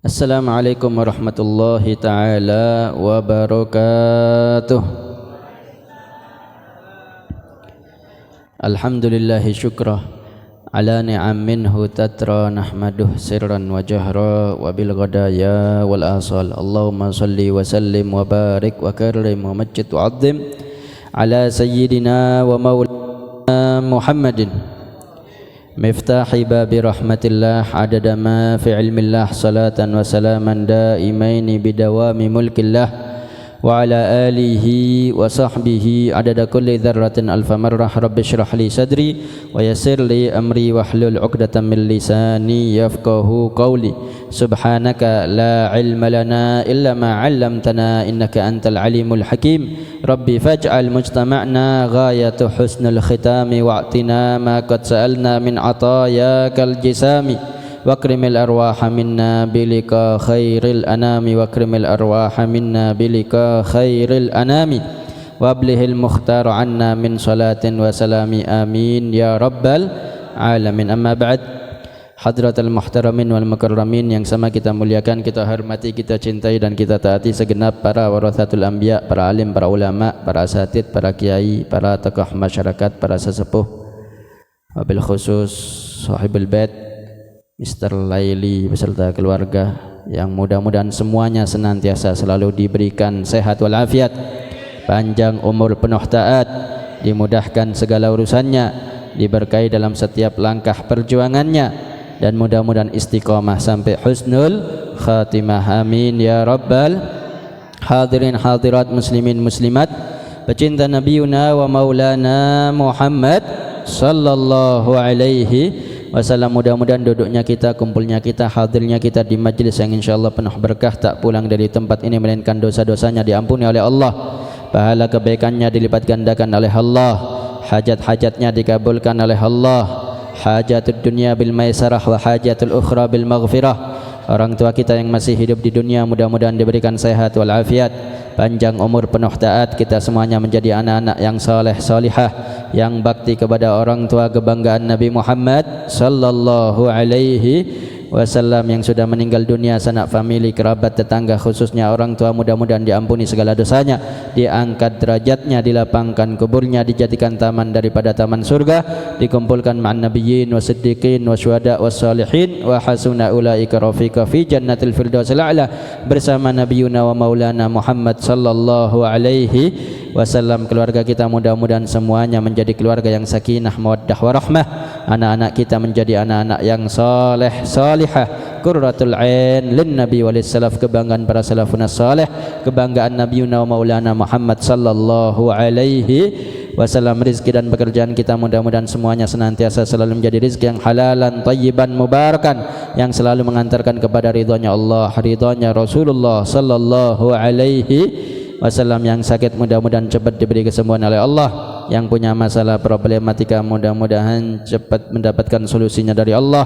Assalamualaikum warahmatullahi taala wabarakatuh. Alhamdulillahi syukrah ala ni'am minhu tatra nahmaduh sirran wa jahra wa bil ghadaya wal asal. Allahumma salli wa sallim wa barik wa karim wa majid wa azim ala sayyidina wa maulana Muhammadin miftahi babi rahmatillah adada ma fi ilmillah salatan wa salaman daimaini bidawami mulkillah wa ala alihi wa sahbihi adada kulli dharratin alfa marrah. Rabbi syrah li sadri wa yassir li amri wahlul 'uqdatam min lisani yafqahu qawli. Subhanaka la ilma lana illa ma 'allamtana innaka antal alimul hakim. Rabbi faj'al mujtama'na ghayatu husnul khitami wa'tina ma qad sa'alna min atayakal jisami wakrimil arwaha minna bilika khairil anami wakrimil arwaha minna bilika khairil anami wablihil mukhtar anna min salatin wa salami amin ya rabbal alamin. Amma ba'd. Hadratul muhtaramin wal mukarramin yang sama kita muliakan, kita hormati, kita cintai dan kita taati segenap para warathatul anbiya, para alim, para ulama, para asatid, para kiai, para tokoh masyarakat, para sesepuh, wabil khusus sahibul bait Mr. Laili beserta keluarga yang mudah-mudahan semuanya senantiasa selalu diberikan sehat walafiat, panjang umur penuh taat, dimudahkan segala urusannya, diberkahi dalam setiap langkah perjuangannya, dan mudah-mudahan istiqomah sampai husnul khatimah amin ya rabbal. Hadirin hadirat muslimin muslimat pecinta Nabiuna wa Maulana Muhammad sallallahu alaihi wasallam, mudah-mudahan duduknya kita, kumpulnya kita, hadirnya kita di majlis yang insyaallah penuh berkah, tak pulang dari tempat ini melainkan dosa-dosanya diampuni oleh Allah, pahala kebaikannya dilipat gandakan oleh Allah, hajat-hajatnya dikabulkan oleh Allah, hajatul dunia bil maisarah wa hajatul ukhra bil maghfirah. Orang tua kita yang masih hidup di dunia mudah-mudahan diberikan sehat wal afiat, panjang umur penuh taat, kita semuanya menjadi anak-anak yang saleh salihah, yang bakti kepada orang tua kebanggaan Nabi Muhammad sallallahu alaihi wasallam yang sudah meninggal dunia, sanak famili, kerabat, tetangga, khususnya orang tua, mudah-mudahan diampuni segala dosanya, diangkat derajatnya, dilapangkan kuburnya, dijadikan taman daripada taman surga, dikumpulkan ma'an nabiyyin wa siddiqin wa syuhada wa salihin wa hasuna ulaika rafiqa fi jannatil firdausil a'la bersama Nabiyuna wa Maulana Muhammad sallallahu alaihi wasallam. Keluarga kita mudah-mudahan semuanya menjadi keluarga yang sakinah mawaddah warahmah, anak-anak kita menjadi anak-anak yang saleh salihah, qurratul ain lin nabi walis salaf, kebanggaan para salafun salih, kebanggaan Nabiyuna wa Maulana Muhammad sallallahu alaihi wasallam. Rizki dan pekerjaan kita mudah-mudahan semuanya senantiasa selalu menjadi rizki yang halalan tayyiban mubarakan, yang selalu mengantarkan kepada ridhonya Allah, ridhonya Rasulullah sallallahu alaihi wasallam. Yang sakit mudah-mudahan cepat diberi kesembuhan oleh Allah, yang punya masalah problematika mudah-mudahan cepat mendapatkan solusinya dari Allah,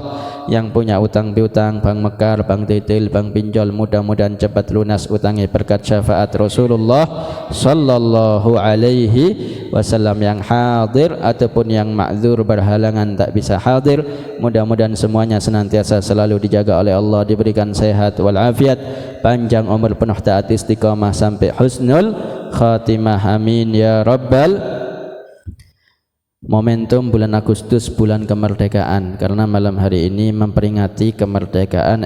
yang punya utang piutang, bank mekar, bank titil, bank pinjol, mudah-mudahan cepat lunas utangnya berkat syafaat Rasulullah sallallahu alaihi wasallam. Yang hadir ataupun yang ma'dzur berhalangan tak bisa hadir, mudah-mudahan semuanya senantiasa selalu dijaga oleh Allah, diberikan sehat wal afiat, panjang umur penuh taat, istiqamah sampai husnul khatimah amin ya rabbal. Momentum bulan Agustus, bulan kemerdekaan, karena malam hari ini memperingati kemerdekaan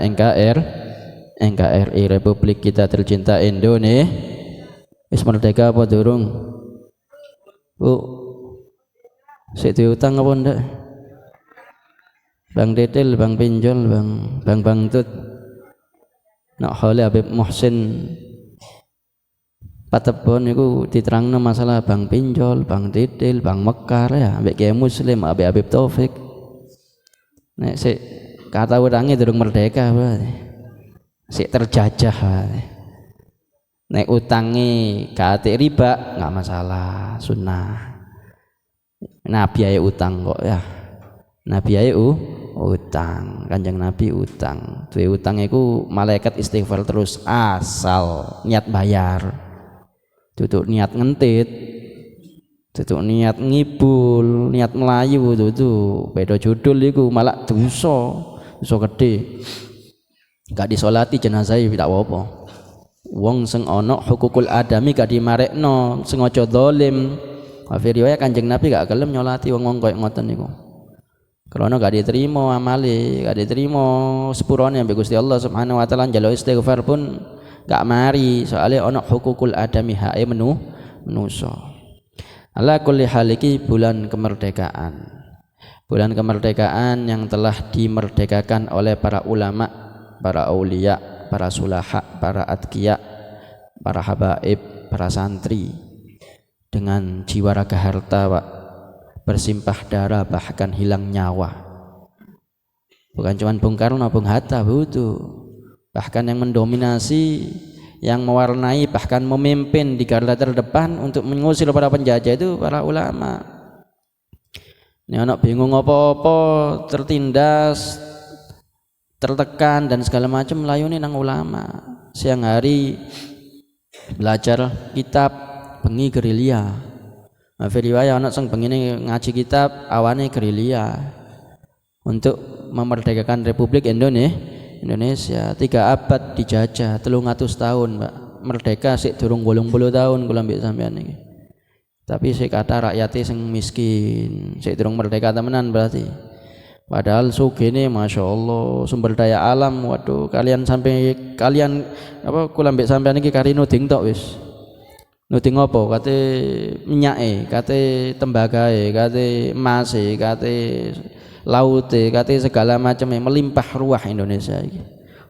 NKRI Republik kita tercinta Indonesia. Wis merdeka apa durung? Bu, sik diutang apa ndak? Bang titil, bang pinjol, bang bangtut. Nak hale Habib Muhsin Patebon itu diterangno masalah bang pinjol, bang titil, bang mekar ya, ambek Kiai Muslim, ambek Habib Taufik. Nek sik kata utange durung merdeka berarti. Sik terjajah berarti. Nek utange kate riba enggak masalah, sunnah. Nabi ae utang kok ya. Nabi ae utang, Kanjeng Nabi utang. Duwe utang iku malaikat istighfar terus asal niat bayar. Tutuk niat ngentit, tutuk niat ngibul, niat melayu, tutuk beda judul iku malah dosa gede. gak disolati jenazah tidak apa-apa. Wong sing ana hukukul adami gak dimarekno, sing aja zalim. Wa fi riwayat Kanjeng Nabi gak gelem nyolati wong koyo ngoten niku. Karena gak diterima amali, gak diterima sepurane ambek Gusti Allah Subhanahu wa taala, njaluk istighfar pun gak mari, soalnya ana hukukul adami hae menusa. Ala kulli hal iki bulan kemerdekaan. Bulan kemerdekaan yang telah dimerdekakan oleh para ulama, para aulia, para sulaha, para atqiya, para habaib, para santri dengan jiwa raga harta, Pak, bersimpah darah bahkan hilang nyawa. Bukan cuma Bung Karno, Bung Hatta butuh, bahkan yang mendominasi, yang mewarnai, bahkan memimpin di garda terdepan untuk mengusir para penjajah itu para ulama. Ini anak bingung apa-apa, tertindas, tertekan dan segala macam, melayuni nang ulama. Siang hari belajar kitab, bengi gerilya. Riwayat anak sang bengi ngaji kitab, awane gerilya untuk memerdekakan Republik Indonesia. 3 abad dijajah, 300 tahun, Mbak. Merdeka sik durung 80 tahun kula mbek sampean iki. Tapi sik kata rakyatnya sing miskin, sik durung merdeka temenan berarti. Padahal sugene Masya Allah, sumber daya alam, waduh, kalian apa kula mbek sampean iki kari nuding tok wis. Nuding apa? Kate minyake, kate tembagae, kate emase, kate laute, kate segala macamnya, melimpah ruah Indonesia iki.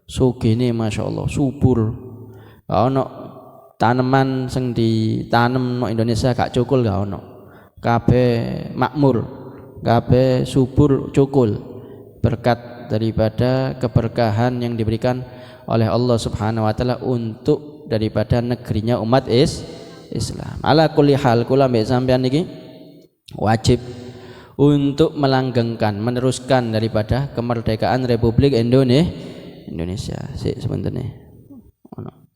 Sugene Masya Allah, subur. Ono tanaman sing ditanam no Indonesia gak cukul gak ono. Kabeh makmur, kabeh subur cukul berkat daripada keberkahan yang diberikan oleh Allah Subhanahu wa taala untuk daripada negerinya umat Islam. Ala kulli hal kula mbek sampean iki wajib untuk melanggengkan, meneruskan daripada kemerdekaan Republik Indonesia. Sik sebenarnya ono.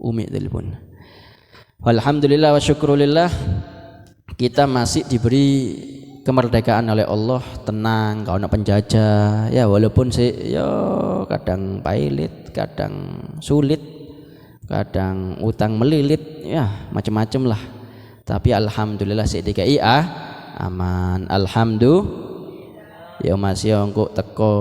Umi telepon. Alhamdulillah wa syukrulillah, kita masih diberi kemerdekaan oleh Allah, tenang, gak ada penjajah. Ya walaupun sih ya kadang pailit, kadang sulit, kadang utang melilit, ya macam-macam lah. Tapi alhamdulillah sik dikai aman. Alhamdulillah. Ya masih engko teko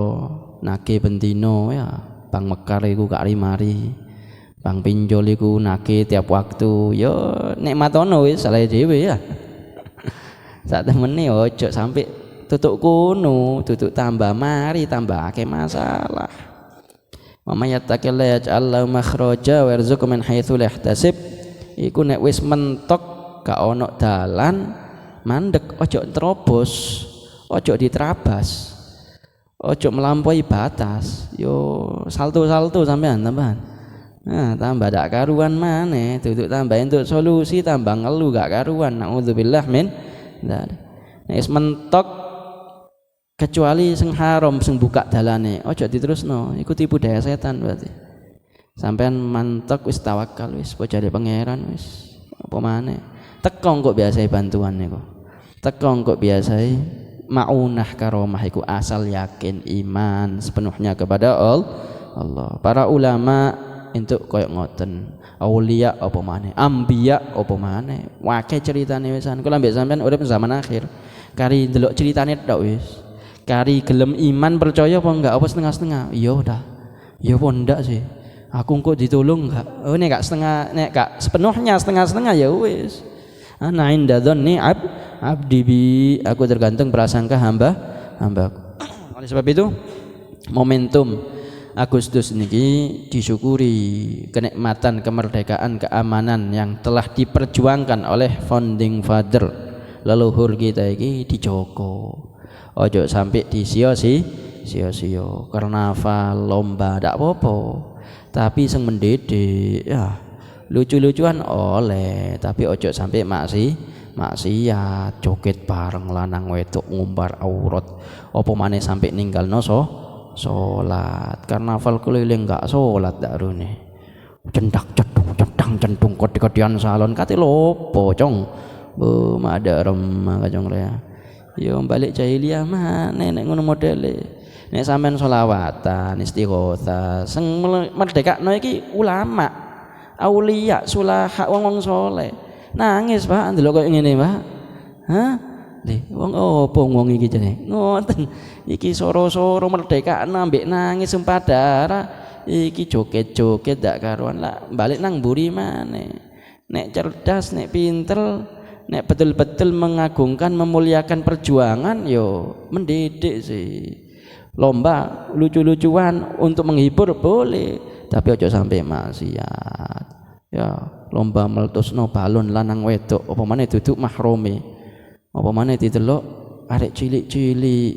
nake bendino ya, Bang Mekar iku gak mari. Bang pinjol iku nake tiap waktu, yo nikmatono wis salah dhewe ya. Sak temene ojo sampai tutuk kuno, tutuk tambah mari tambah akeh masalah. Wa may yattaqillaha yaj'al lahu makhraja wa yarzuqhu min haitsu la yahtasib. Iku nek wis mentok gak ono dalan mandek, ojo terobos, ojo diterabas, ojo melampaui batas. Yo salto-salto sampean tambahan. Nah, tambah dak karuan maneh, duduk tambah entuk solusi tambah ngelu gak karuan. Naudzubillah min dzalik. Nek mentok kecuali sing haram sing buka dalane, ojo diterusno, iku tipu daya setan berarti. Sampean mantok wis tawakal wis, bojare pangeran wis. Apa maneh? Teko kok biasai bantuan niku. Teko kok biasai maunah karomah iku asal yakin iman sepenuhnya kepada Allah. Para ulama entuk koyo ngoten, aulia apa maneh, anbiya apa maneh, wae ceritane wisan. Kula mbek sampean urip zaman akhir kari ndelok ceritane tok wis, kari gelem iman percaya apa enggak, apa setengah-setengah. Iya dah, iya apa ndak sih, aku engko ditolong enggak, oh nek gak setengah, nek gak sepenuhnya, setengah-setengah ya wis. Ana inda dzanni abdi bi, aku tergantung prasangka hambaku. Oleh sebab itu momentum Agustus niki disyukuri kenikmatan kemerdekaan, keamanan yang telah diperjuangkan oleh founding father leluhur kita iki dijogo. Ojo sampai sia-sia karnaval lomba ndak apa-apa. Tapi sing mendidik ya lucu-lucuan oleh, tapi ojo sampai maksiat, joget bareng lanang wedok ngumbar aurat. Apa maneh sampai ninggalno salat. Karnaval keliling gak salat dak rune. Cendak cedung cedang cendung kodi-kodian salon kate lopo cong. Bu ada remah kajong rea. Yo balik jahiliyah mah nek ngono modele. Nek sampean selawatan, istighotsah, sing merdekakno iki ulama, aulia, sulaha, wong-wong saleh. Nangis Pak ndelok koyo ngene, Pak. Hah? Lih, wong opo wong iki jenenge? Ngoten. Iki soro-soro merdekakno ambek nangis sumpah darah. Iki joget-joget dak karuan lah, balik nang mburi maneh. Nek cerdas, nek pinter, nek betul-betul mengagungkan, memuliakan perjuangan, yo mendidik sih. Lomba lucu-lucuan untuk menghibur boleh, tapi ojo sampai maksiat. Ya, lomba meletusno balon lanang wedok, apa maneh duduk mahrome. Apa maneh didelok arek cilik-cilik.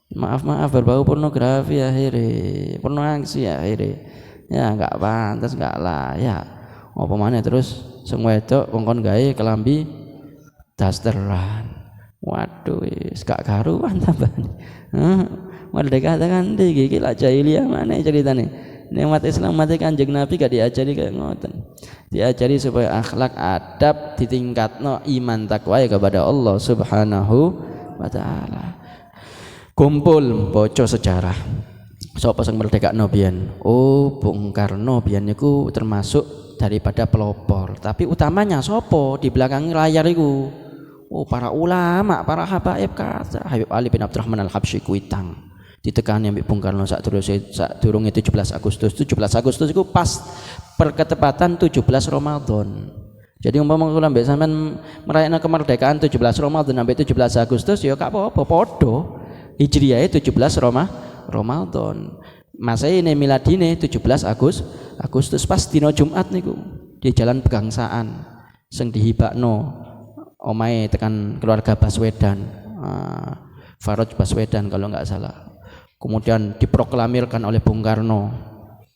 Maaf berbau pornografi akhirnya, pornografi akhirnya. Ya enggak pantas, enggak layak. Apa maneh terus sing wedok kongkon gawe kelambi dasteran. Waduh wis gak karuan tambane. Merdeka tekan iki lak jahiliyah maneh ceritane. Nek umat Islam mate Kanjeng Nabi gak diajari kayak ngoten. Diajari supaya akhlak adab ditingkatno iman takwa kepada Allah Subhanahu wa taala. Kumpul baca sejarah. Sapa sing merdekakno biyen? Oh, Bung Karno biyen niku termasuk daripada pelopor. Tapi utamanya sapa di belakang layar iku? Oh, para ulama, para habaib kata Habib Ali bin Abdurrahman Al-Habsyi kuitang. Ditekani ambek Bung Karno sak durunge 17 Agustus. 17 Agustus iku pas perketepatan 17 Ramadan. Jadi umpama kula mbek sampean merayakan kemerdekaan 17 Ramadan sampai 17 Agustus ya gak apa-apa, padha. Hijriah 17 Ramadan. Masehi miladine 17 Agustus pas dina Jumat niku di Jalan Pegangsaan sing dihibakno omahe tekan keluarga Baswedan. Faroj Baswedan kalau enggak salah. Kemudian diproklamirkan oleh Bung Karno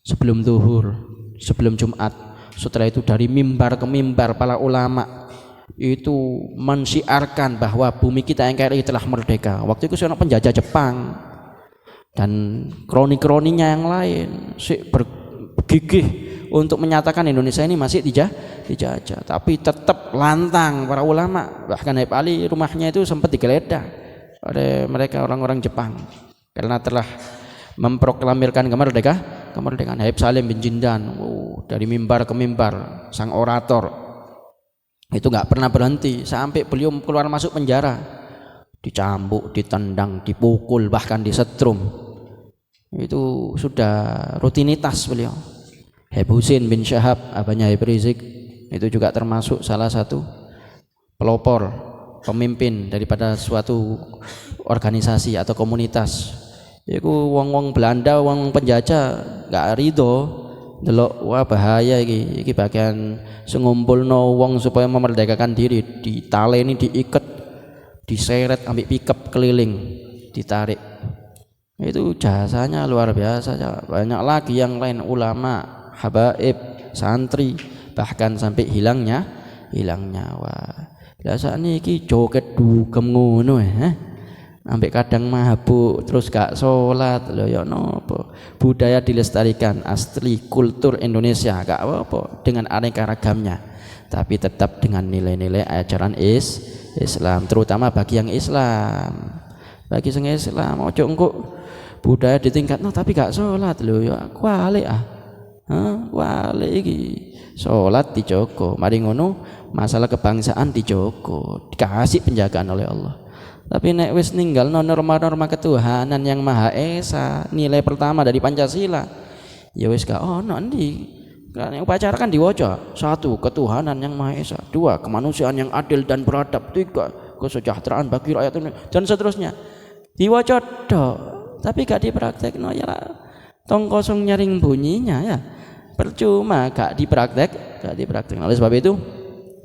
sebelum zuhur, sebelum Jumat. Setelah itu dari mimbar ke mimbar para ulama itu mensiarkan bahwa bumi kita NKRI telah merdeka. Waktu itu seorang penjajah Jepang dan kroni-kroninya yang lain bergigih untuk menyatakan Indonesia ini masih dijajah. Tapi tetap lantang para ulama. Bahkan Habib Ali rumahnya itu sempat digeledah oleh mereka orang-orang Jepang karena telah memproklamirkan kemerdekaan. Habib Salim bin Jindan dari mimbar ke mimbar, sang orator itu nggak pernah berhenti sampai beliau keluar masuk penjara, dicambuk, ditendang, dipukul, bahkan disetrum. Itu sudah rutinitas beliau. Habib Husin bin Syahab, abahnya Habib Rizik, itu juga termasuk salah satu pelopor, pemimpin daripada suatu organisasi atau komunitas. Iku wong-wong Belanda, wong penjajah nggak ridho. Delok wah bahaya iki bagian sengumpulno wong supaya memerdekakan diri, ditaleni, diikat, diseret ambil pickup keliling, ditarik. Itu jasanya luar biasa. Banyak lagi yang lain, ulama, habaib, santri, bahkan sampai hilangnya nyawa. Biasanya iki joget dugem ngono ambek kadang mabuk terus gak sholat lho ya nopo. Budaya dilestarikan, asli kultur Indonesia gak apa-apa dengan aneka ragamnya, tapi tetap dengan nilai-nilai ajaran Islam, terutama bagi yang Islam. Bagi yang Islam ojo engko budaya ditingkatno tapi gak sholat lho ya kualik kualik iki. Sholat dijogo, mari ngono masalah kebangsaan dijogo, dikasih penjagaan oleh Allah. Tapi nek wis ninggal norma-norma ketuhanan yang Maha Esa, nilai pertama dari Pancasila, ya wis gak ono ndi. Karena upacara kan diwaca, 1 ketuhanan yang Maha Esa, 2 kemanusiaan yang adil dan beradab, 3 kesejahteraan bagi rakyat dan seterusnya. Diwaca tok, tapi gak dipraktekno ya tong kosong nyaring bunyinya ya. Percuma gak dipraktek. Oleh sebab itu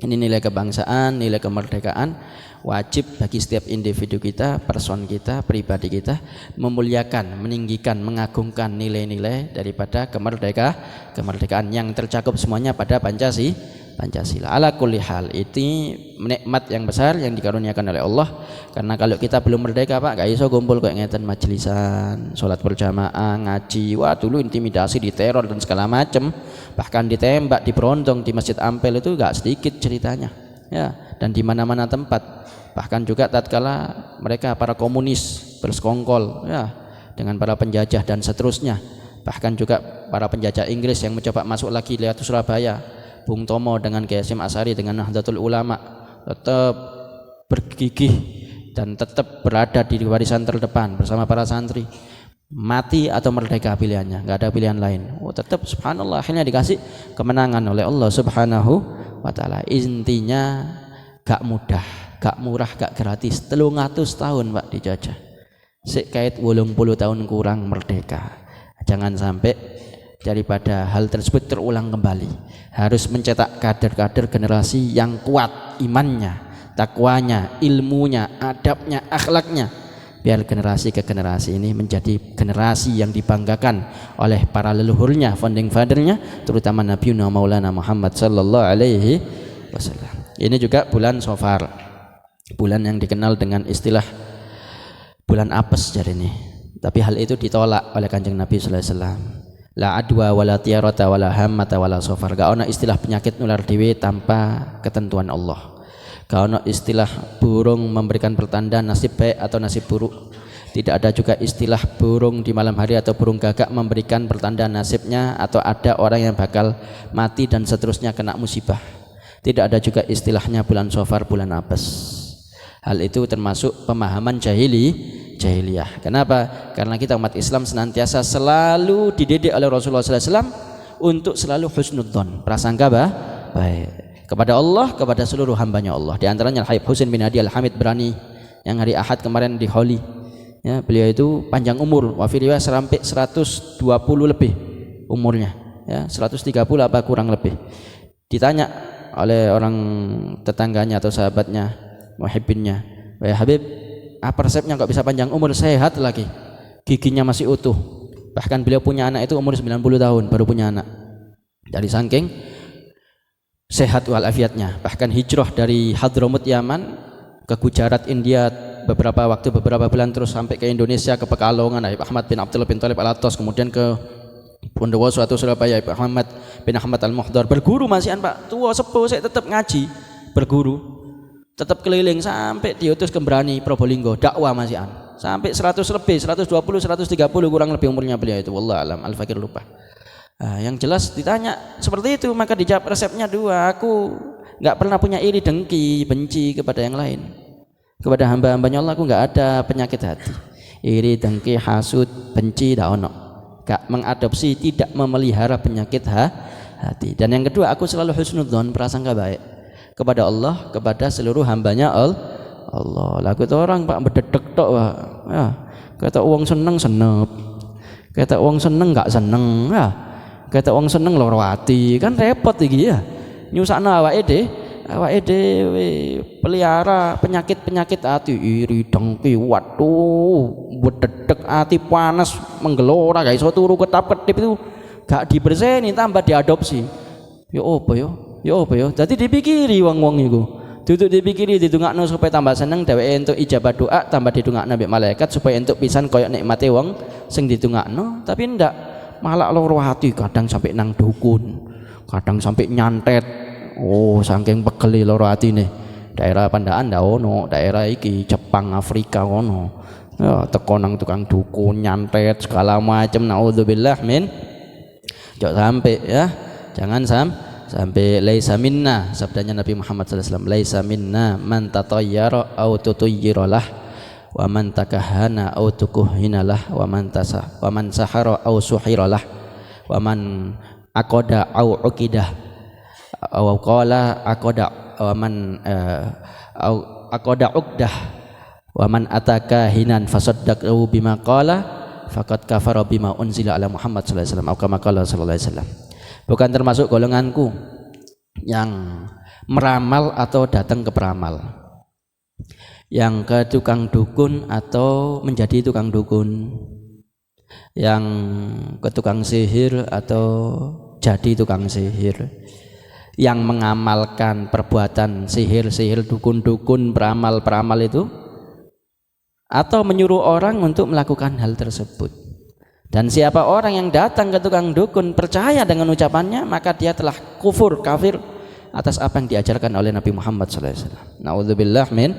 ini nilai kebangsaan, nilai kemerdekaan wajib bagi setiap individu kita, person kita, pribadi kita memuliakan, meninggikan, mengagungkan nilai-nilai daripada kemerdekaan yang tercakup semuanya pada Pancasila. Ala kulli hal, ini nikmat yang besar yang dikaruniakan oleh Allah. Karena kalau kita belum merdeka Pak, gak iso kumpul kayak ngeten majlisan, sholat berjamaah, ngaji. Wah dulu intimidasi, diteror dan segala macam, bahkan ditembak, diberondong di Masjid Ampel itu gak sedikit ceritanya. Ya, dan di mana-mana tempat. Bahkan juga tatkala mereka para komunis bersekongkol ya dengan para penjajah dan seterusnya. Bahkan juga para penjajah Inggris yang mencoba masuk lagi lewat Surabaya, Bung Tomo dengan Kiai Hasyim Asy'ari dengan Nahdlatul Ulama tetap bergigih dan tetap berada di barisan terdepan bersama para santri. Mati atau merdeka pilihannya, nggak ada pilihan lain. Tetap subhanallah akhirnya dikasih kemenangan oleh Allah Subhanahu wa taala. Intinya gak mudah, gak murah, gak gratis. 300 tahun Pak dijajah. Sik kait 80 tahun kurang merdeka. Jangan sampai daripada hal tersebut terulang kembali. Harus mencetak kader-kader generasi yang kuat imannya, takwanya, ilmunya, adabnya, akhlaknya, biar generasi ke generasi ini menjadi generasi yang dibanggakan oleh para leluhurnya, founding fathernya, terutama Nabi Maulana Muhammad sallallahu alaihi wasallam. Ini juga bulan Safar, bulan yang dikenal dengan istilah bulan apes jadi ini. Tapi hal itu ditolak oleh Kanjeng Nabi sallallahu alaihi wasallam. La adwa wala tiarata wala hammata wala safar. Gak ono istilah penyakit nular dewe tanpa ketentuan Allah. Gak ono istilah burung memberikan pertanda nasib baik atau nasib buruk. Tidak ada juga istilah burung di malam hari atau burung gagak memberikan pertanda nasibnya atau ada orang yang bakal mati dan seterusnya kena musibah. Tidak ada juga istilahnya bulan Safar, bulan apes. Hal itu termasuk pemahaman jahiliyah. Kenapa? Karena kita umat Islam senantiasa selalu dididik oleh Rasulullah SAW untuk selalu husnudzon, prasangka baik kepada Allah, kepada seluruh hambanya Allah. Di antaranya Al-Habib Husain bin Hadi Al-Hamid Brani yang hari Ahad kemarin di Holi. Ya, beliau itu panjang umur, wafiriwah sampai 120 lebih umurnya. Ya, 130 apa kurang lebih. Ditanya oleh orang tetangganya atau sahabatnya, muhibbinnya, "Wahai Habib, apa resepnya kok bisa panjang umur, sehat lagi, giginya masih utuh?" Bahkan beliau punya anak itu umur 90 tahun baru punya anak. Dari saking sehat walafiatnya. Bahkan hijrah dari Hadramut Yaman ke Gujarat India beberapa bulan terus sampai ke Indonesia, ke Pekalongan, Habib Ahmad bin Abdullah bin Thalib Al-Attas, kemudian ke Bondowoso atau Surabaya, Habib Ahmad bin Ahmad Al-Muhdar. Berguru masihan Pak, tua sepuh saya tetap ngaji, berguru, tetap keliling sampai diutus ke Brani Probolinggo, dakwah masihan sampai 100 lebih, 120, 130 kurang lebih umurnya beliau itu. Wallah alam, Al-Fakir lupa. Nah, yang jelas ditanya seperti itu, maka dijawab resepnya dua. Aku nggak pernah punya iri dengki, benci kepada yang lain. Kepada hamba-hambanya Allah aku nggak ada penyakit hati. Iri dengki, hasud, benci, tak ono. Gak mengadopsi, tidak memelihara penyakit hati. Dan yang kedua, aku selalu husnudzon, prasangka baik kepada Allah, kepada seluruh hambanya Allah. Lagu itu orang Pak bededek tok Pak. Ya, kata uang seneng senep, kata uang seneng nggak seneng, ya. Kata uang seneng loro ati, kan repot iki ya. Nyusakno awake dhewe pelihara penyakit hati, iri dengki, waduh, bededek ati panas menggelora, gak iso turu ketap-ketip itu gak diberseni, tambah diadopsi. Ya apa ya? Jadi dipikiri wong-wong iku. Duduk dipikiri didongakno supaya tambah seneng, dheweke entuk ijabah doa, tambah didongakno mbek malaikat supaya entuk pisan koyo nikmate wong sing didongakno, tapi ndak, malah loro hati, kadang sampai nang dukun, kadang sampai nyantet. Oh, saking pegeli loro atine. Daerah Pandaan ndak ono, daerah iki Jepang, Afrika ono. Ya, teko nang tukang dukun, nyantet segala macam, naudzubillah min. Jangan sampai ya. Jangan sampai laisa minna, sabdanya Nabi Muhammad sallallahu alaihi wasallam, laisa minna man tatayyara au tutuyyiralah wa man takahhana au tukuhinalah wa man sahara au suhiralah wa man aqada au uqidah aw qala aqada wa man aqada uqdah wa man ataka hinan fasaddaqahu bima qala faqad kafara bima unzila ala Muhammad sallallahu alaihi wasallam, atau kama qala sallallahu alaihi wasallam. Bukan termasuk golonganku yang meramal atau datang ke peramal, yang ke tukang dukun atau menjadi tukang dukun, yang ke tukang sihir atau jadi tukang sihir, yang mengamalkan perbuatan sihir-sihir, dukun-dukun, peramal-peramal itu, atau menyuruh orang untuk melakukan hal tersebut. Dan siapa orang yang datang ke tukang dukun percaya dengan ucapannya, maka dia telah kafir atas apa yang diajarkan oleh Nabi Muhammad sallallahu alaihi wasallam. Nauzubillah min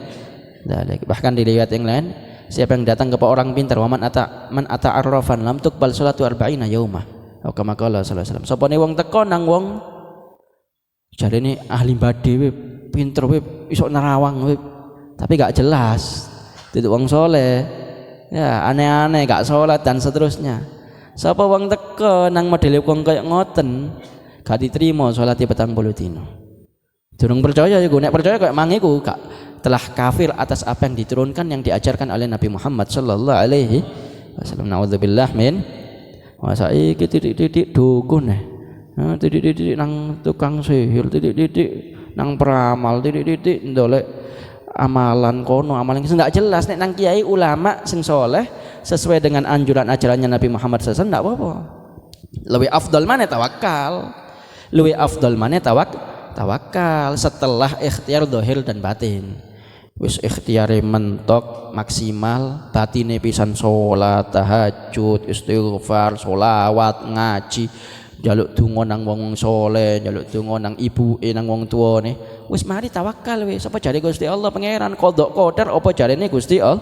dzalik. Bahkan di riwayat yang lain, siapa yang datang kepada orang pintar, wa man ata arrafan lam tuqbal salatu arba'ina yaumah. Atau kama qala sallallahu alaihi wasallam. Sopane wong teko nang wong jarene ahli badhe we, pinter we, iso nerawang we, tapi gak jelas. Itu wong soleh. Ya, aneh-aneh, gak sholat dan seterusnya. Sapa wong teko nang modele wong kaya ngoten, gak diterima salate 40 dina. Durung percaya iku, nek percaya kaya mang iku gak telah kafir atas apa yang diturunkan yang diajarkan oleh Nabi Muhammad sallallahu alaihi wasallam. Nauzubillah min. Wah saiki titik-titik dukun titik-titik nang tukang sihir, titik-titik nang peramal, titik-titik ndolek amalan kono, amalan sing ndak jelas. Nek nang kiai ulama sing soleh sesuai dengan anjuran ajarannya Nabi Muhammad SAW ndak apa-apa. Lebih afdal mana tawakal, lebih afdal mana tawakal setelah ikhtiar zahir dan batin. Wis ikhtiare mentok maksimal, batine pisan salat, tahajud, istighfar, sholawat, ngaji, njaluk donga nang wong soleh, njaluk donga nang ibuke, nang wong tuane. Wis mari tawakal wis. Apa jare Gusti Allah pangeran qada qadar, apa jarene Gusti Allah.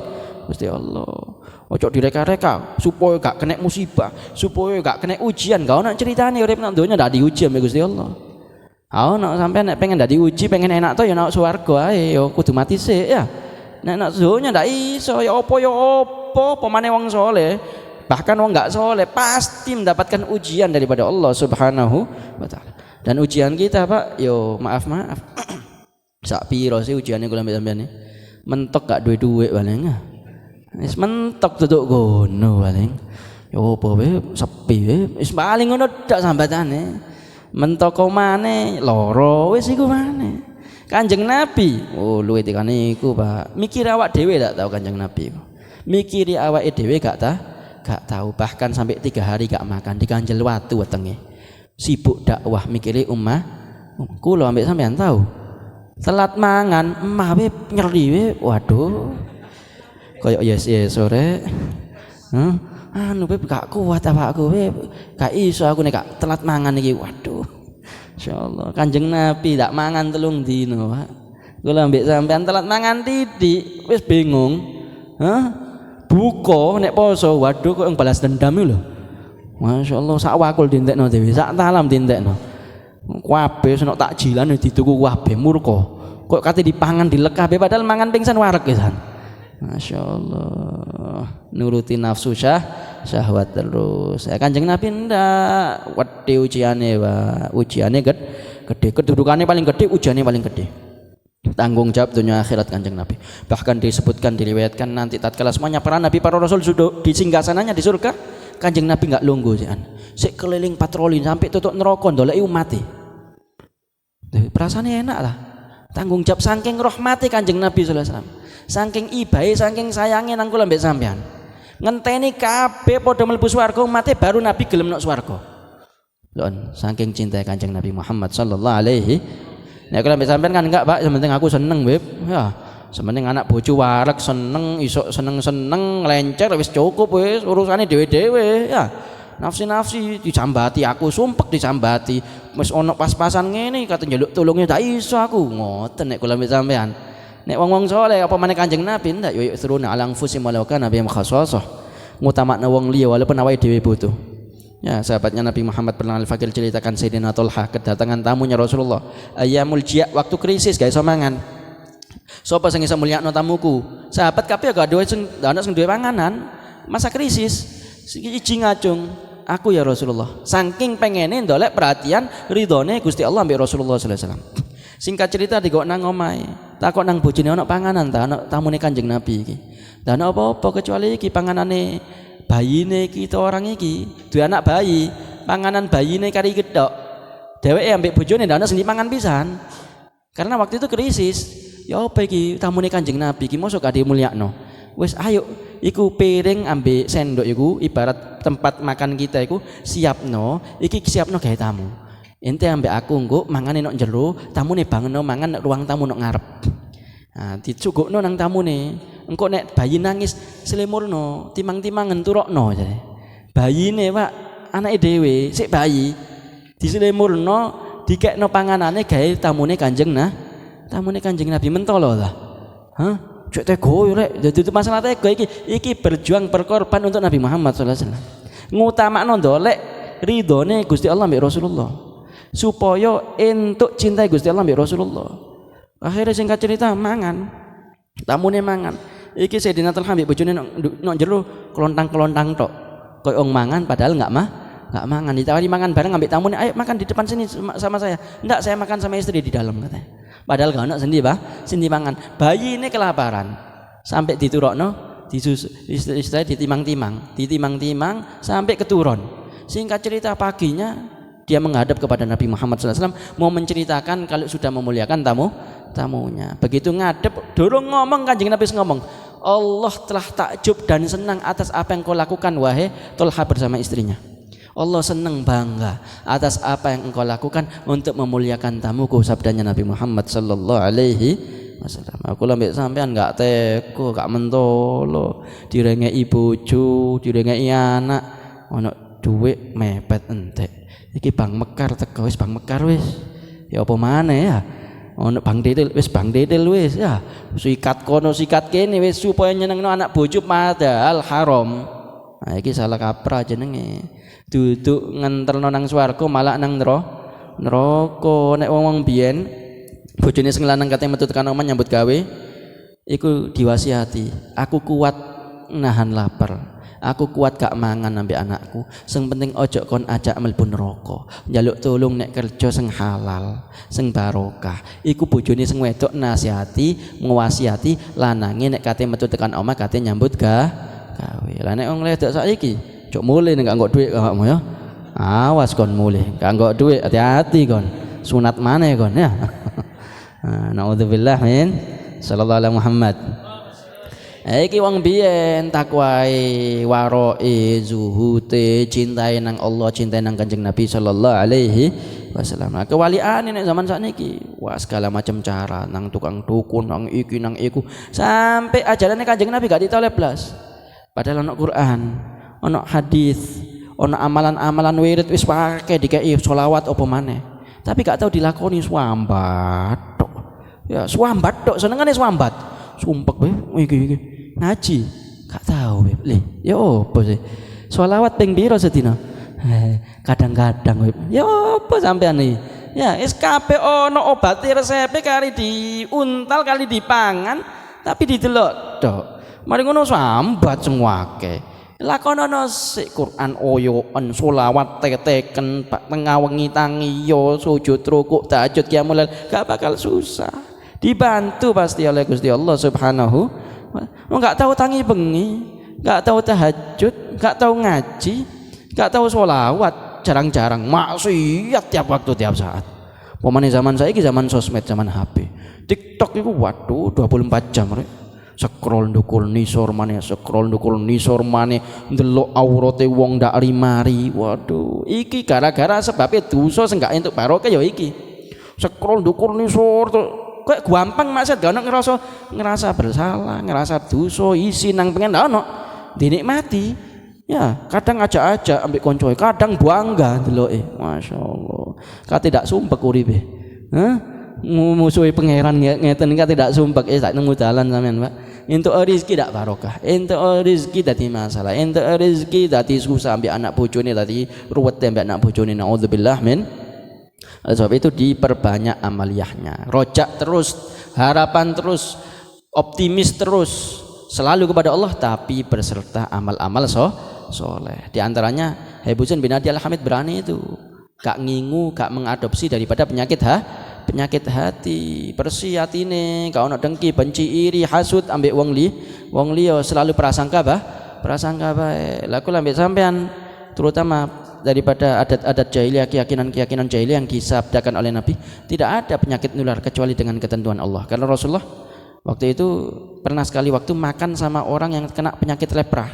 Ojo direka-reka supaya gak kena musibah, supaya gak kena ujian. Gak ono ceritane urip nang donya ndak diuji ambek Gusti Allah. Ono sampean nek pengen ndak diuji, pengen enak to ya nang swarga ae ya kudu mati sik ya. Nek nang donya ndak iso ya apa pemane wong saleh. Bahkan wong gak saleh pasti mendapatkan ujian daripada Allah Subhanahu wa taala. Dan ujian kita, Pak, yo maaf. Sak piro sih ujiane kula mbek sampean? Mentok gak duwe-duwe paling. Wis mentok duduk gono paling. Yo apa wae sepi wae. Wis paling ngono dak sambatane. Mentok maneh lara wis iku maneh. Kanjeng Nabi, oh luwih tekane iku, Pak. Mikir awak dhewe dak tau Kanjeng Nabi. Mikiri awake dhewe gak tahu, bahkan sampai 3 hari gak makan, diganjel watu wetenge. Sibuk dakwah mikiri ummah. Kula ambek sampean tahu. Telat mangan, emah we nyeri we. Waduh. Kayak yes sore. Anu we gak kuat awakku we. Gak iso aku nek gak telat mangan iki. Waduh. Insyaallah Kanjeng Nabi tak mangan 3 dino, Pak. Kula ambek sampean telat mangan titik, wis bingung. Buka nek poso, waduh kok yang balas dendam lho. Masyaallah sak wakul dintekno dhewe, sak talam dintekno. Kabeh senok takjilan dituku kabeh murka. Kok kate dipangan dilekah padahal mangan pingsan wareg pisan. Masyaallah. Nuruti nafsu syahwat terus. Kanjeng Nabi ndak wedi ujiane, Pak. Ujiane gede, kedudukane paling gede, ujiane paling gede. Tanggung jawab dunia akhirat Kanjeng Nabi. Bahkan disebutkan, diriwayatkan nanti tatkala semuanya para nabi para rasul sudah di singgasananya di surga, Kanjeng Nabi enggak lungguh sik keliling patroli sampai tutup neraka ndoleki umate. Perasaannya enak lah. Tanggung jawab saking rahmati Kanjeng Nabi sallallahu alaihi wasallam. Saking ibahe, saking sayange nang kula mbek sampean. Ngenteni kabeh padha mlebu swarga umate baru Nabi gelem nok swarga. Lho, saking cinta Kanjeng Nabi Muhammad sallallahu alaihi. Nek kula mbek sampean kan enggak, Pak, sementing aku seneng, Beb. Ya, sementing anak bojo wareg seneng, iso seneng-seneng, lencer wis cukup wis, urusane dhewe-dhewe, ya. Nafsi-nafsi dicambati aku, sumpek dicambati. Wis ono pas-pasan ngene kate njaluk tulunge ndak iso aku. Ngoten nek kula mbek sampean. Nek wong-wong saleh apa meneh Kanjeng Nabi ndak yo yusruna ala anfusihim walau kana bihim khassasah. Ngutamakna wong liya walaupun awake dhewe butuh. Ya, sahabatnya Nabi Muhammad pernah Al-Fakir ceritakan Sayyidina Thalhah kedatangan tamunya Rasulullah. Ayyamul jia' waktu krisis gak iso mangan. Sapa sing iso mulyakno tamuku? Sahabat kabeh gak duwe sing duwe panganan. Masa krisis siji ngacung, aku ya Rasulullah. Saking pengene ndolek perhatian ridhone Gusti Allah ambek Rasulullah sallallahu alaihi wasallam. Singkat cerita digok nang omahe. Takok nang bojone ana panganan ta, ana tamune Kanjeng Nabi iki. Dan apa-apa kecuali iki panganane bayine kita orang iki duwe anak bayi, panganan bayine kari ketok. Dheweke ambek bojone ndak ana sing dipangan pisan. Karena waktu itu krisis. Ya apa iki tamune Kanjeng Nabi iki mosok gak dimulyakno. Wis ayo iku piring ambek sendok iku ibarat tempat makan kita iku siapno, iki siapno gawe tamu. Ente ambek aku engko mangane nok jero, tamune bangno mangan nek ruang tamu nok ngarep. Nah, dicukukno nang tamune. Engko nek bayi nangis selimurno, timang-timangen turokno jare. Bayine, Pak, anake dhewe, sik bayi. Diselimurno dikekno panganane gawe tamune Kanjeng Nabi mentolo lah. Hah? Cek tego rek. Dadi itu masalah tego iki berjuang berkorban untuk Nabi Muhammad sallallahu alaihi wasallam. Ngutamakno ndolek ridhone Gusti Allah mbek Rasulullah. Supaya entuk cintai Gusti Allah mbek Rasulullah. Akhirnya singkat cerita mangan. Tamune mangan. Iki Sayyidina Talha mbek bojone nang jero kelontang-kelontang tok. Koyo wong mangan padahal enggak mangan. Ditawari mangan bareng ambek tamune, "Ayo makan di depan sini sama saya." "Enggak, saya makan sama istri di dalam," katanya. Padahal gak ono sendi, Pak. Sendi mangan. Bayi ini kelaparan. Sampai diturokno, istilahnya ditimang-timang sampai keturun. Singkat cerita paginya dia menghadap kepada Nabi Muhammad SAW mau menceritakan kalau sudah memuliakan tamunya. Begitu ngadep, dorong ngomong Kanjeng Nabi ngomong, "Allah telah takjub dan senang atas apa yang kau lakukan wahai Talha bersama istrinya. Allah senang bangga atas apa yang engkau lakukan untuk memuliakan tamuku," sabdanya Nabi Muhammad sallallahu alaihi wasallam. Aku lambek sampean enggak teko, enggak mentolo, direngeki bojo, direngeki anak, ono dhuwit mepet entek. Iki Bang Mekar teko wis Bang Mekar wis. Ya apa maneh ya? Ono Bang Dedel wis Bang Dedel wis ya. Sikat kono sikat kene wis supaya nyenengno anak bojo padahal haram. Nah iki salah kaprah jenenge. Duduk ngenterno nang swarga malah nang neraka. Nek wong biyen bojone sing lanang katanya metu tekan omah nyambut gawe iku diwasiati, "Aku kuat nahan lapar. Aku kuat gak mangan ambek anakku. Sing penting ojo kon ajak mlebu neraka. Njaluk tulung nek kerja sing halal, sing barokah." Iku bojone sing wedok nasihati, ngwasiati lanange nek kate metu tekan omah kate nyambut gawe. Lah nek wong wedok saiki cok mulai nek gak nggo dhuwit kakakmu ya. Awas kon mulai, gak nggo dhuwit hati-hati kon. Sunat mana kon ya. Naudzubillah min sallallahu alaihi Muhammad. Iki wong biyen takwai, waroi, zuhute, cintai nang Allah, cintai nang Kanjeng Nabi sallallahu alaihi wasallam. Nah, kewaliane nek zaman sakniki, wah segala macam cara nang tukang dukun, nang iki nang iku, sampai ajarannya Kanjeng Nabi gak ditoleh blas. Padahal ana Quran, ono hadis, ono amalan-amalan wirid wis pake dikai sholawat apa maneh. Tapi gak tahu dilakoni swambat tok. Ya swambat tok, senengane swambat. Sumpek we iki ngaji. Gak tahu we. Le, ya opo sih? Sholawat ping piro sedina? Kadang-kadang we. Ya opo sampean iki? Ya wis kabeh ono obate resepe kali diuntal kali dipangan tapi didelok tok. Mari ngono swambat sing akeh. Lakonono sik Quran oyoan sholawat teteken tengah wengi tangi yo sujud rukuk tahajud qiyamul lail gak bakal susah, dibantu pasti oleh Gusti Allah Subhanahu. Enggak tahu tangi bengi, enggak tahu tahajud, enggak tahu ngaji, enggak tahu sholawat, jarang-jarang maksiat tiap waktu tiap saat. Pemane zaman saiki zaman sosmed, zaman HP, TikTok itu waduh 24 jam rek. Scroll ndukul nisor maneh, ndelok aurate wong ndak rimari. Waduh, iki gara-gara sebabnya dosa sing gak entuk barokah ya iki. Scroll ndukul nisor kok gampang maksud gak ono ngerasa bersalah, ngerasa dosa, isi nang pengen ndak ono. Dinikmati. Ya, kadang ajak-ajak ambek koncoe, kadang bangga ndeloke. Masyaallah. Kate tidak sumpek uripe. Hah? Musuhi pangeran ngeten iki tidak sumpek tak nemu dalan sampean, Pak. Entuk rezeki dak barokah, entuk rezeki dadi masalah, entuk rezeki dadi susah ambek anak bojone, dadi ruwet ambek anak bojone. Naudzubillah min. Sebab itu diperbanyak amaliyahnya, rojak terus, harapan terus, optimis terus, selalu kepada Allah tapi berserta amal-amal soleh. Di antaranya Husain bin Adi Al-Hamid berani itu, gak ngingu, gak mengadopsi daripada penyakit hati, bersih hatine, gak ono dengki, benci, iri, hasud ambek wong liya, selalu prasangka bae. Laku ambek sampean terutama daripada adat-adat jahiliyah, keyakinan jahiliyah yang disabdakan oleh Nabi, tidak ada penyakit nular kecuali dengan ketentuan Allah. Karena Rasulullah waktu itu pernah sekali waktu makan sama orang yang kena penyakit lepra.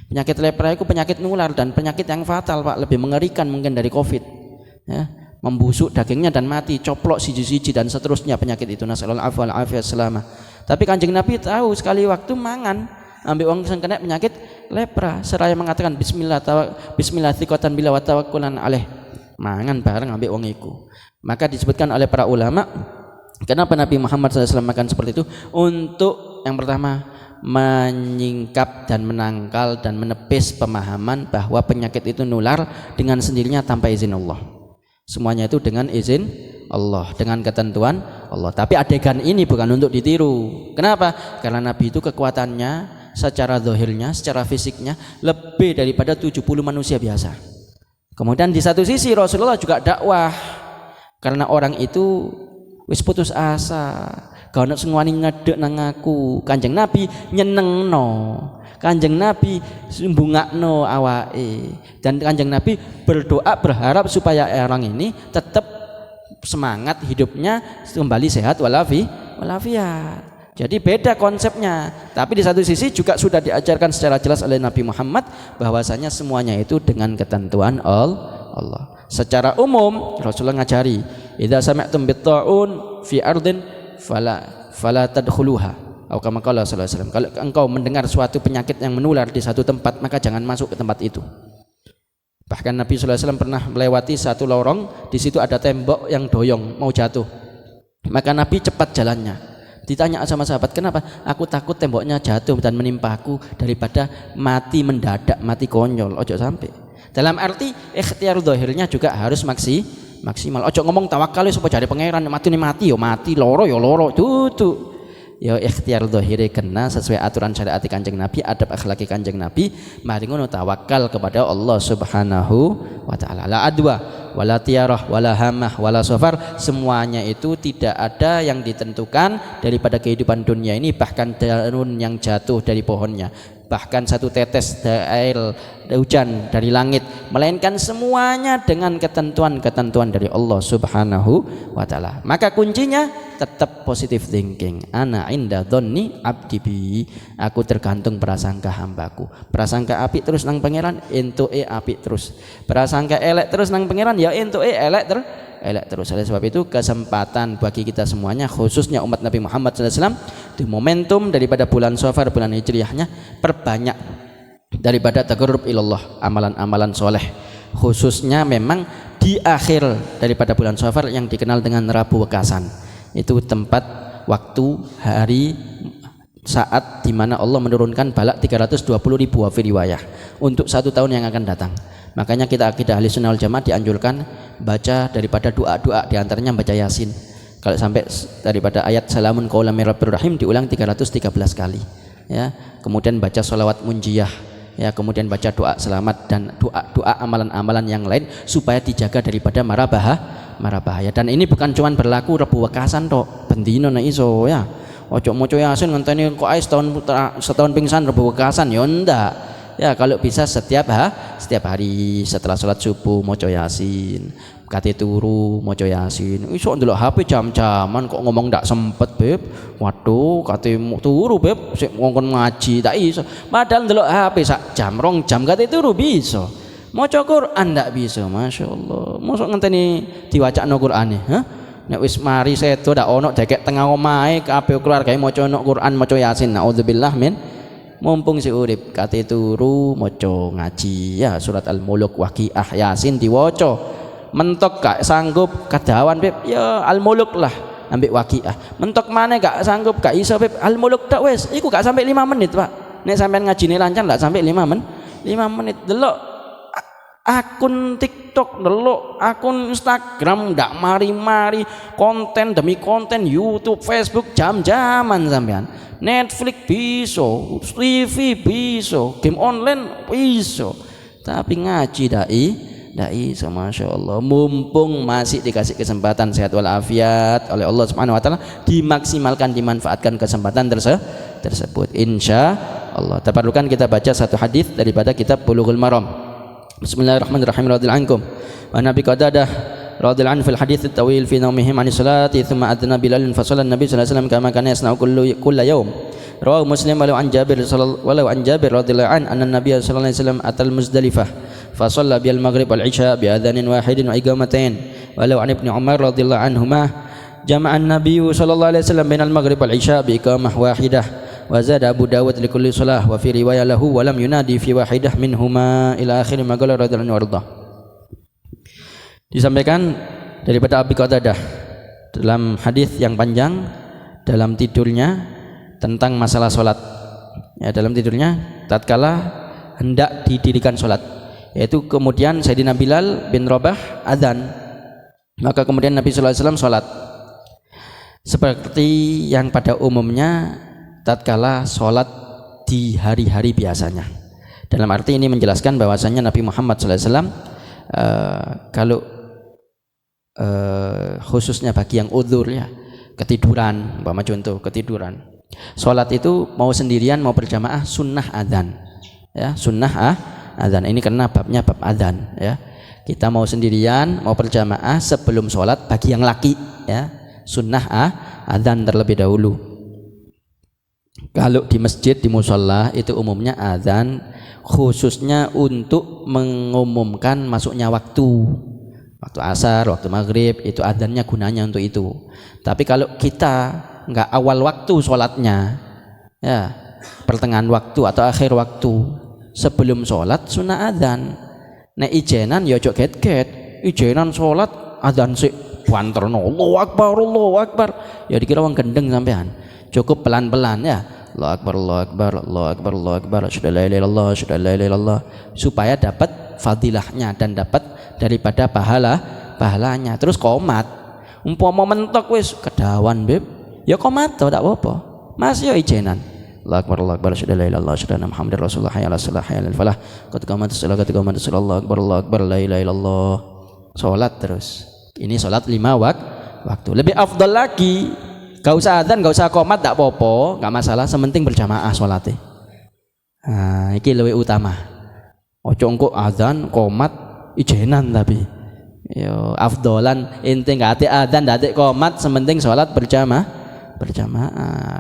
Penyakit lepra itu penyakit nular dan penyakit yang fatal, Pak, lebih mengerikan mungkin dari Covid. Ya. Membusuk dagingnya dan mati, coplok siji-siji dan seterusnya penyakit itu. Nasallallahu alaihi wasallam selama. Tapi Kanjeng Nabi tahu sekali waktu mangan ambil wong sing kena penyakit lepra seraya mengatakan bismillah thiqatan bila wa tawakkulan alaih. mangan bareng ambek wong iku. Maka disebutkan oleh para ulama, kenapa Nabi Muhammad SAW makan seperti itu? Untuk yang pertama, menyingkap dan menangkal dan menepis pemahaman bahwa penyakit itu nular dengan sendirinya tanpa izin Allah. Semuanya itu dengan izin Allah, dengan ketentuan Allah. Tapi adegan ini bukan untuk ditiru. Kenapa? Karena Nabi itu kekuatannya secara zahirnya, secara fisiknya lebih daripada 70 manusia biasa. Kemudian di satu sisi Rasulullah juga dakwah, karena orang itu wis putus asa, gak ono sing wani ngedek nang aku. Kanjeng Nabi nyenengno, Kanjeng Nabi mbungakno awake, dan Kanjeng Nabi berdoa berharap supaya orang ini tetap semangat hidupnya, kembali sehat walafiat. Jadi beda konsepnya. Tapi di satu sisi juga sudah diajarkan secara jelas oleh Nabi Muhammad bahwasanya semuanya itu dengan ketentuan Allah. Secara umum Rasulullah ngajari, idza sami'tum bit-ta'un fi ardin fala tadkhuluha. Atau kama qala sallallahu alaihi wasallam, kalau engkau mendengar suatu penyakit yang menular di satu tempat, maka jangan masuk ke tempat itu. Bahkan Nabi sallallahu alaihi wasallam pernah melewati satu lorong, di situ ada tembok yang doyong mau jatuh. Maka Nabi cepat jalannya. Ditanya sama sahabat, kenapa? Aku takut temboknya jatuh dan menimpa aku daripada mati mendadak, mati konyol. Ojo sampai. Dalam arti ikhtiar zahirnya juga harus maksimal. Ojo ngomong tawakal supaya cari pangeran, mati yo mati, loro yo loro. Tutu. Ya ikhtiar zahire kena sesuai aturan syariat Kanjeng Nabi, adab akhlaki Kanjeng Nabi, mari ngono tawakal kepada Allah Subhanahu wa taala. La adwa wala tiarah wala hamah wala safar, semuanya itu tidak ada yang ditentukan daripada kehidupan dunia ini, bahkan daun yang jatuh dari pohonnya, bahkan satu tetes air hujan dari langit, melainkan semuanya dengan ketentuan-ketentuan dari Allah Subhanahu wa taala. Maka kuncinya tetap positive thinking. Ana inda dzanni abdi bi, aku tergantung prasangka hambaku. Prasangka apik terus nang pangeran, entuke apik terus. Prasangka elek terus nang pangeran, ya entuke elek terus. Oleh sebab itu kesempatan bagi kita semuanya, khususnya umat Nabi Muhammad SAW, di momentum daripada bulan Safar, bulan Hijriahnya, perbanyak daripada taqarrub ilallah, amalan-amalan soleh, khususnya memang di akhir daripada bulan Safar yang dikenal dengan Rabu Wekasan. Itu tempat, waktu, hari, saat di mana Allah menurunkan balak 320.000 wafi riwayah untuk 1 tahun yang akan datang. Makanya kita akidah ahli sunnah wal jamaah dianjurkan baca daripada doa-doa, diantaranya baca Yasin. Kalau sampai daripada ayat salamun qaulan mir rabbir rahim diulang 313 kali, ya. Kemudian baca sholawat munjiyah, ya. Kemudian baca doa selamat dan doa amalan-amalan yang lain supaya dijaga daripada mara bahaya. Dan ini bukan cuma berlaku Rabu Wekasan tok, bendino nek iso, ya. Ojo maca Yasin ngenteni kok ae setahun pingsan Rabu Wekasan, ya ndak. Ya kalau bisa setiap hari setelah sholat subuh maca Yasin, kate turu maca Yasin. Iso ndelok HP jam-jaman kok ngomong ndak sempet, Beb. Waduh, kate turu, Beb, sik ngongkon ngaji tak iso. Padahal ndelok HP sak jam, 2 jam kate turu bisa. Maca Quran ndak bisa, masyaallah. Mosok ngenteni diwacakno Qur'ane, ha? Nek wis mari sedo ndak ono dekek tengah omahe kabeh keluargae maca Quran, maca Yasin. Naudzubillah min. Mumpung si urip kate turu maca ngaji, ya, surat Al-Mulk, Waqiah, Yasin diwaca. Mentok gak sanggup kadawan, Beb, ya Al-Mulk lah ambek Waqiah. Mentok maneh gak sanggup, gak iso, Beb, Al-Mulk tok wis. Iku gak sampai 5 menit, Pak. Nek sampean ngajine lancar gak sampai 5 menit. Delok akun TikTok, delok akun Instagram, ndak mari-mari konten demi konten, YouTube, Facebook, jam-jaman sampean. Netflix bisa, TV bisa, game online bisa, tapi ngaji ndak iso, masya Allah. Mumpung masih dikasih kesempatan sehat walafiat oleh Allah Subhanahu wa taala, dimaksimalkan, dimanfaatkan kesempatan tersebut. Insya Allah. Terperlukan kita baca satu hadis daripada kitab Bulughul Maram. Bismillahirrahmanirrahim. Radhiyallahu ankum wa Nabi Qadadah radhiyallahu anhu fil hadits at-tawil fi nawmihim 'ani salati thumma adna Bilal fa shalla an-nabi sallallahu alaihi wasallam kama kana yasna'u kulla yawm. Rawahu Muslim wa an Jabir radhiyallahu anhu anna an-nabiy sallallahu alaihi wasallam atal Muzdalifah fa shalla bil maghrib wal isya bi adhanin wahidin wa iqamatain. Walau an Ibnu Umar radhiyallahu anhuma jama'a an-nabiy sallallahu alaihi wasallam bainal maghrib wal isya bi iqamah wahidah. Wa zada Abu Dawud li kulli salah wa fi riwayah lahu wa lam yunadi fi wahidah minhuma ila akhir ma qala radhiyallahu anhu. Disampaikan daripada Abi Qatadah dalam hadis yang panjang dalam tidurnya tentang masalah sholat. Ya, dalam tidurnya tatkala hendak didirikan sholat, yaitu kemudian Sayyidina Bilal bin Rabah adzan, maka kemudian Nabi sallallahu alaihi wasallam sholat seperti yang pada umumnya tatkala sholat di hari-hari biasanya. Dalam arti ini menjelaskan bahwasanya Nabi Muhammad sallallahu alaihi wasallam kalau khususnya bagi yang udzur ya, ketiduran, umpama contoh ketiduran, sholat itu mau sendirian mau berjamaah sunnah adzan ya, sunnah adzan. Ini karena babnya bab adzan ya. Kita mau sendirian mau berjamaah sebelum sholat bagi yang laki ya, sunnah adzan terlebih dahulu. Kalau di masjid di musholla itu umumnya adzan khususnya untuk mengumumkan masuknya waktu asar, waktu maghrib, itu adzannya gunanya untuk itu. Tapi kalau kita nggak awal waktu sholatnya ya, pertengahan waktu atau akhir waktu sebelum sholat sunnah adzan. Nek ijenan ya ojo get-get, ijenan sholat adzan sik banterno Allahu Akbar ya dikira wong gendeng sampean. Cukup pelan-pelan ya, Allahu Akbar Allahu Akbar Allahu Akbar Allahu Akbar asyhadu la ilaha illallah asyhadu la ilaha illallah, supaya dapat fadilahnya dan dapat daripada pahalanya. Terus qomat, umpama mentok wis kedawan beb ya qomat to tak apa-apa, mas ya ijenan Allahu Akbar Allahu Akbar asyhadu la ilaha illallah asyhadu anna Muhammadar Rasulullah hayya 'alas salah hayya 'alal falah qad qamatis shalah qad qamatis shalah Allahu Akbar la ilaha illallah. Salat terus. Ini salat 5 waktu. Lebih afdal lagi, gak usah adzan, gak usah qomat, tak apa-apa, gak masalah, sementing berjamaah salatnya. Nah, iki luwih utama. Ojo engko adzan, qomat, ijenan tapi. Yo afdolan ente gak ate adzan, gak ate qomat, sementing salat berjamaah.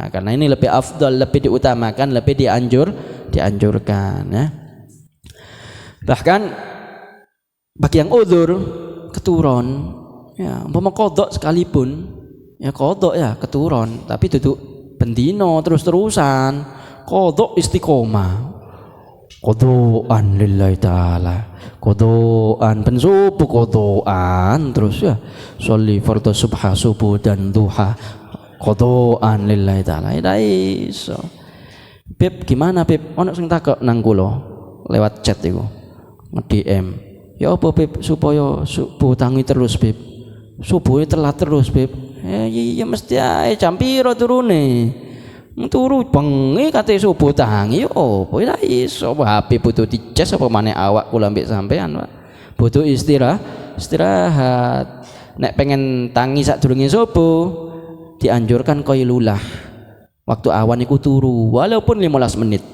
Karena ini lebih afdal, lebih diutamakan, lebih dianjurkan ya. Bahkan bagi yang udzur keturun ya, umpama qadha sekalipun ya, qadha ya keturun tapi duduk bendino terus-terusan, qadha istiqomah, qadhaan lillahi taala, qadhaan ben subuh qadhaan terus ya, sholli fardhu subha subuh dan duha qadhaan lillahi taala. Ida iso. Beb gimana beb? Ono sing takok nang kula lewat chat iku, nge-DM. Ya apa beb supaya subuh tangi terus beb, subuhnya telat terus beb. Ya mesti ae jam piro turune, turu bengi kate subuh tangi. Ya apa ya iso, HP butuh dicas apa maneh awak kula mbek sampean Pak, butuh istirahat. Nek pengen tangi sadurunge subuh dianjurkan qailulah, waktu awan iku turu walaupun 15 menit.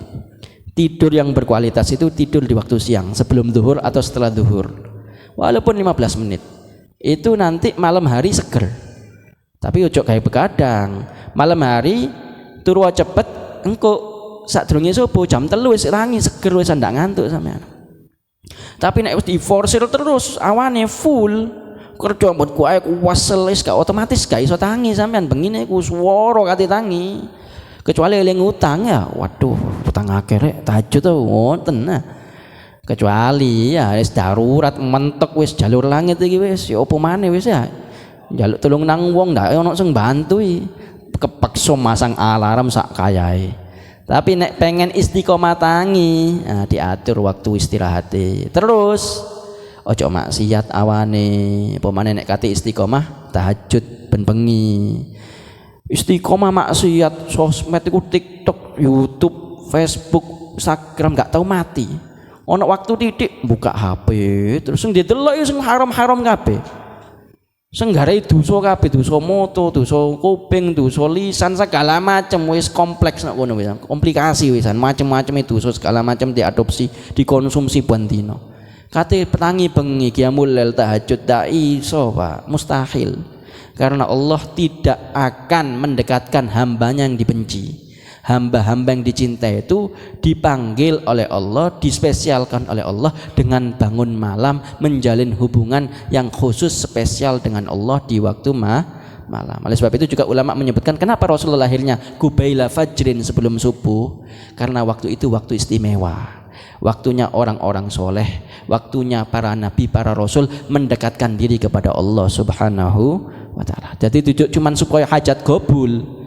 Tidur yang berkualitas itu tidur di waktu siang sebelum zuhur atau setelah zuhur walaupun 15 menit. Itu nanti malam hari seger. Tapi ojo kayak begadang. Malam hari turu cepet engko sadurunge subuh jam 3 wis rangi seger wis ndak ngantuk sampean. Tapi nek wis diforsir terus awane full kerja mbot ku ae kuwasel wis gak otomatis gak iso tangi sampean, bengine ku swara kate tangi. Kecuali eling utang ya, waduh utang akeh rek tahajud tuh ngoten. Nah, kecuali ya wis darurat mentok wis jalur langit iki wis ya opo maneh wis ya njaluk tulung nang wong ndak ono sing bantui, kepeksa masang alarm sak kayae. Tapi nek pengen istiqomah tangi, nah diatur waktu istirahate. Terus ojo maksiat awane, apa maneh nek kate istiqomah tahajud ben bengi. Istiqomah maksiat sosmed iku TikTok, YouTube, Facebook, Instagram gak tau mati. Ono waktu titik buka HP terus sing didelok sing haram-haram kabeh. Sing garai dosa kabeh, dosa moto, dosa kuping, dosa lisan segala macam wis kompleks nek ngono wis. Komplikasi wisan, macam-macam itu dosa segala macam diadopsi, dikonsumsi ben dina. Kate petangi bengi qiyamul lail tahajud tak iso, Pak. Mustahil. Karena Allah tidak akan mendekatkan hambanya yang dibenci. Hamba-hamba yang dicintai itu dipanggil oleh Allah, dispesialkan oleh Allah dengan bangun malam, menjalin hubungan yang khusus spesial dengan Allah di waktu malam. Oleh sebab itu juga ulama menyebutkan kenapa Rasulullah lahirnya kubaila fajrin sebelum subuh, karena waktu itu waktu istimewa. waktunya orang-orang soleh, waktunya para nabi, para rasul mendekatkan diri kepada Allah Subhanahu wa ta'ala. Jadi tujuh cuman supaya hajat gobul.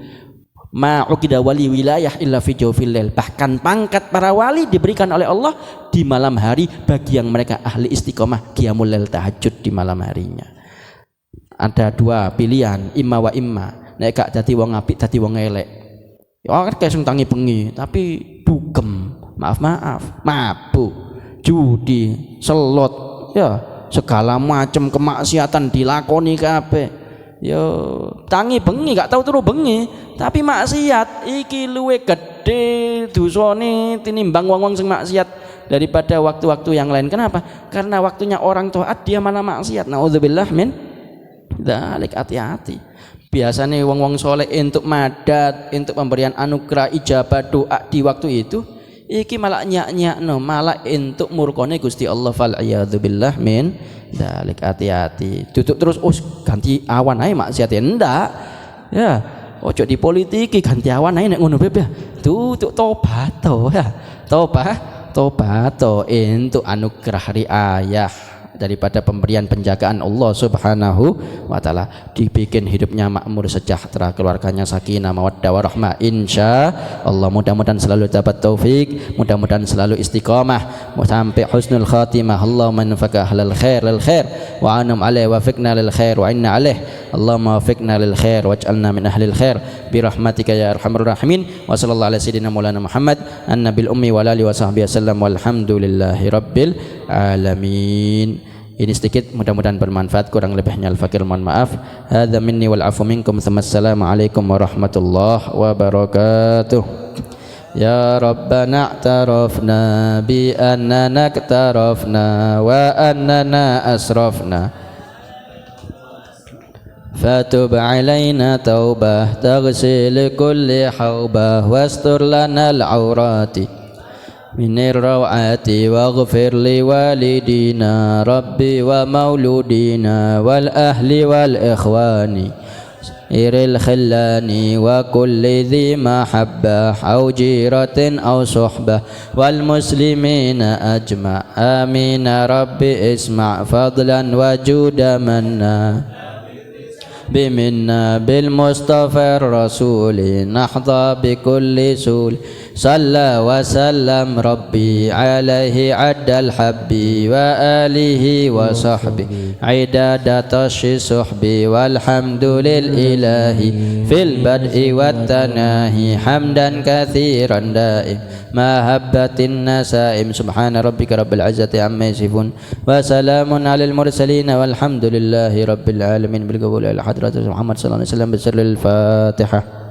Ma'uqida wali wilayah illa fi jawfil lail. Bahkan pangkat para wali diberikan oleh Allah di malam hari bagi yang mereka ahli istiqomah qiyamul lail, tahajud di malam harinya. Ada dua pilihan, imma wa imma. Nek gak dadi wong apik, dadi wong elek. Ya kan kayak sing tangi bengi tapi dukem. Maaf, mabuk, judi, selot, ya segala macam kemaksiatan dilakoni kabeh. Ya tangi bengi gak tahu turu bengi, tapi maksiat iki luwe gede dosane tinimbang wong-wong sing maksiat daripada waktu-waktu yang lain. Kenapa? Karena waktunya orang taat dia malah maksiat. Nauzubillah min dzalik. Hati-hati. Biasanya wong-wong soleh untuk madat, untuk pemberian anugerah ijabah doa di waktu itu, iki malah nyak-nyakno, malah entuk murkone Gusti Allah. Fal iyadzubillah min dzalik. Hati-hati. Duduk terus ganti awan ae maksiat ya ndak. Ya, ojo dipolitiki ganti awan ae nek ngono beb ya. Duduk tobat to ya. Tobat to entuk anugerah riayah daripada pemberian penjagaan Allah Subhanahu wa ta'ala, dibikin hidupnya makmur sejahtera, keluarganya sakinah mawaddah warahmah insya Allah. Mudah-mudahan selalu dapat taufik, mudah-mudahan selalu istiqamah sampai husnul khatimah. Allahumma anfa'ka ahlal khair lil khair wa anum alaihi wa fiqna lil khair wa inna alaihi. Allahumma fiqna lil khair waj'alna min ahlil khair birahmatika ya arhamar rahimin. Wa sallallahu ala sayyidina maulana Muhammad an-nabil ummi wa alihi wa sahbihi wasallam walhamdulillahi rabbil alamin. Ini sedikit, mudah-mudahan bermanfaat, kurang lebihnya al-fakir mohon maaf. Hadza minni wal afu minkum. Assalamu alaikum warahmatullahi wabarakatuh. Ya Rabbana a'tarafna bi annana iktarafna wa annana asrafna fatub alaina taubah taghsil kulli haubah wastur lana al-awrati minir rawati waghfir li walidina rabbi wa mauludina wal ahli wal ikhwani iril khillani wa kulli dhi mahabbah au jiratin au suhbah wal muslimina ajma' amin rabbi isma' fadlan wa juda manna بمنا بالمصطفى الرسول نحظى بكل سول صلى وسلم ربي عليه عد الحب وآله وصحبه عداد طش صحبي والحمد للإله في البدء والتناهي حمدا كثيرا دائم ما هبت النسائم سبحان ربك رب العزة عما يصفون وسلام على المرسلين والحمد لله رب العالمين بالقبول إلى حضرة محمد صلى الله عليه وسلم بسر الفاتحة.